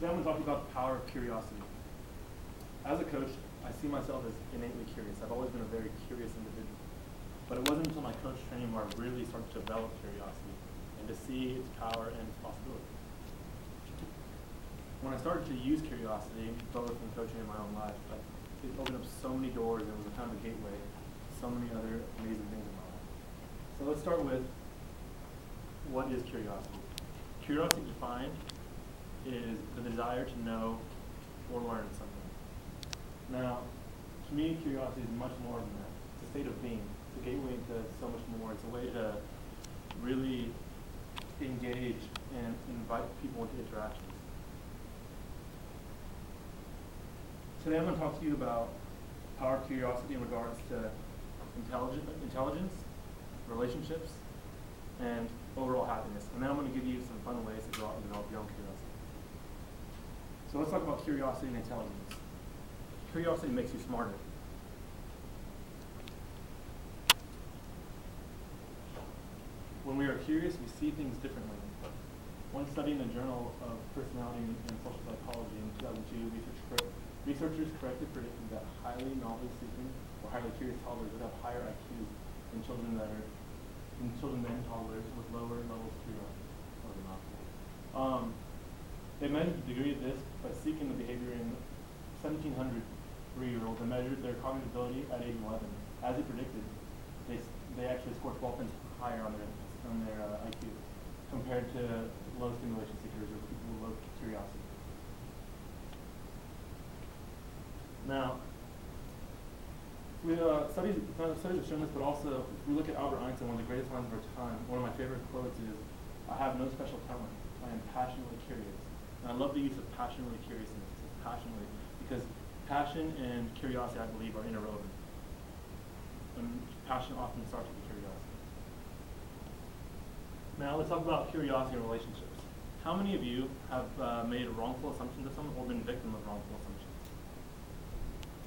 Today I'm going to talk about the power of curiosity. As a coach, I see myself as innately curious. I've always been a very curious individual. But it wasn't until my coach training where I really started to develop curiosity and to see its power and its possibility. When I started to use curiosity, both in coaching and my own life, it opened up so many doors and it was a kind of a gateway to so many other amazing things in my life. So let's start with, what is curiosity? Curiosity defined is the desire to know or learn something. Now, to me, curiosity is much more than that. It's a state of being. It's a gateway into so much more. It's a way to really engage and invite people into interactions. Today I'm going to talk to you about power of curiosity in regards to intelligence, relationships, and overall happiness. And then I'm going to give you some fun ways to go out and develop your own curiosity. So let's talk about curiosity and intelligence. Curiosity makes you smarter. When we are curious, we see things differently. One study in the Journal of Personality and Social Psychology in 2002, researchers correctly predicted that highly knowledge-seeking or highly curious toddlers would have higher IQs than children than toddlers with lower levels of curiosity. They measured the degree of this by seeking the behavior in 1,700 3-year-olds and measured their cognitive ability at age 11. As it predicted, they actually scored 12 points higher on their IQ compared to low stimulation seekers or people with low curiosity. Now, studies have shown this, but also if we look at Albert Einstein, one of the greatest minds of our time, one of my favorite quotes is, "I have no special talent. I am passionately curious." And I love the use of passionately curiousness, passionately, because passion and curiosity, I believe, are interwoven. And passion often starts with curiosity. Now let's talk about curiosity in relationships. How many of you have made wrongful assumptions of someone or been victim of wrongful assumptions?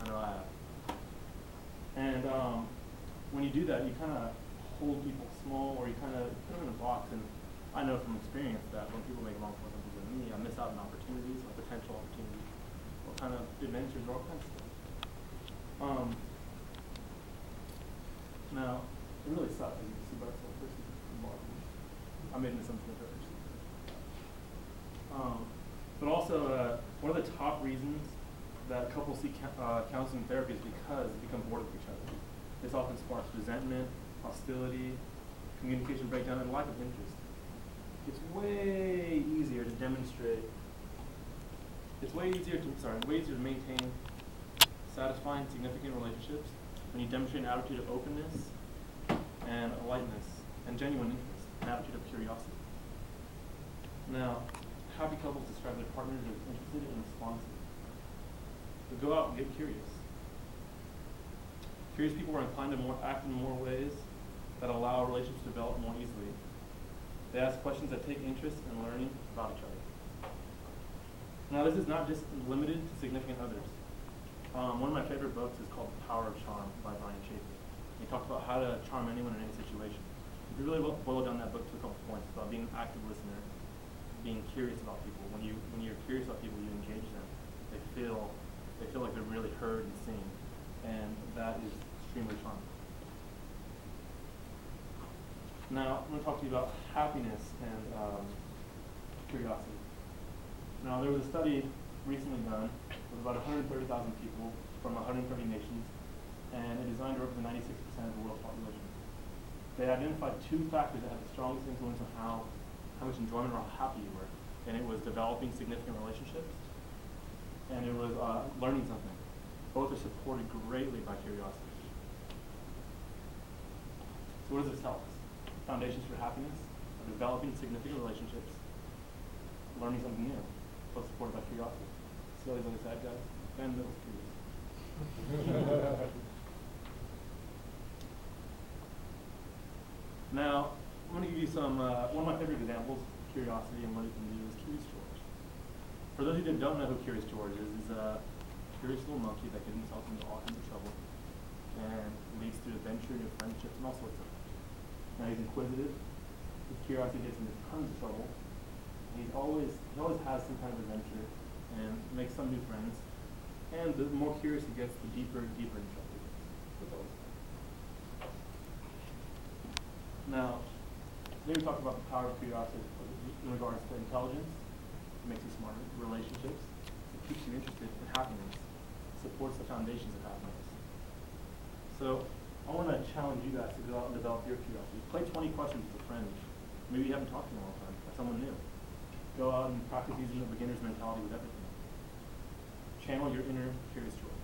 I know I have. And when you do that, you kind of hold people small, or you kind of put them in a box. And I know from experience that when people make wrongful assumptions of me, I miss out on opportunities, or potential opportunities, or kind of adventures, or all kinds of stuff. Now, it really sucks, as you can see by the person involved. I made an assumption of her. But also, one of the top reasons that couples seek counseling therapy is because they become bored with each other. This often sparks resentment, hostility, communication breakdown, and lack of interest. It's way easier to demonstrate. It's way easier to maintain satisfying, significant relationships when you demonstrate an attitude of openness and lightness and genuine interest, an attitude of curiosity. Now, happy couples describe their partners as interested and responsive. So go out and get curious. Curious people are inclined to act in more ways that allow relationships to develop more easily. They ask questions that take interest in learning about each other. Now, this is not just limited to significant others. One of my favorite books is called The Power of Charm by Brian Chaffee. He talks about how to charm anyone in any situation. If you really boil down that book to a couple points, about being an active listener, being curious about people. When you're curious about people, you engage them. They feel like they're really heard and seen, and that is extremely charming. Now, I'm going to talk to you about happiness and curiosity. Now, there was a study recently done with about 130,000 people from 130 nations, and it designed to represent 96% of the world's population. They identified 2 factors that had the strongest influence on how much enjoyment or how happy you were, and it was developing significant relationships, and it was learning something. Both are supported greatly by curiosity. So what does this tell us? Foundations for happiness are developing significant relationships, learning something new, both supported by curiosity. Silly as I said, guys, Ben Mills curious. Now, I'm going to give you some, one of my favorite examples of curiosity and what it can do is Curious George. For those of you that don't know who Curious George is, he's a curious little monkey that gets himself into all kinds of trouble and leads to adventure, new friendships, and all sorts of things. Now, he's inquisitive. His curiosity gets him into tons of trouble. He always has some kind of adventure, and make some new friends. And the more curious he gets, the deeper and deeper interested he gets. That's always fun. Now, maybe talk about the power of curiosity in regards to intelligence. It makes you smarter. Relationships. It keeps you interested in happiness. Supports the foundations of happiness. So I want to challenge you guys to go out and develop your curiosity. Play 20 questions with a friend. Maybe you haven't talked to in a long time, or someone new. Go out and practice using the beginner's mentality with everything. Channel your inner curious joy.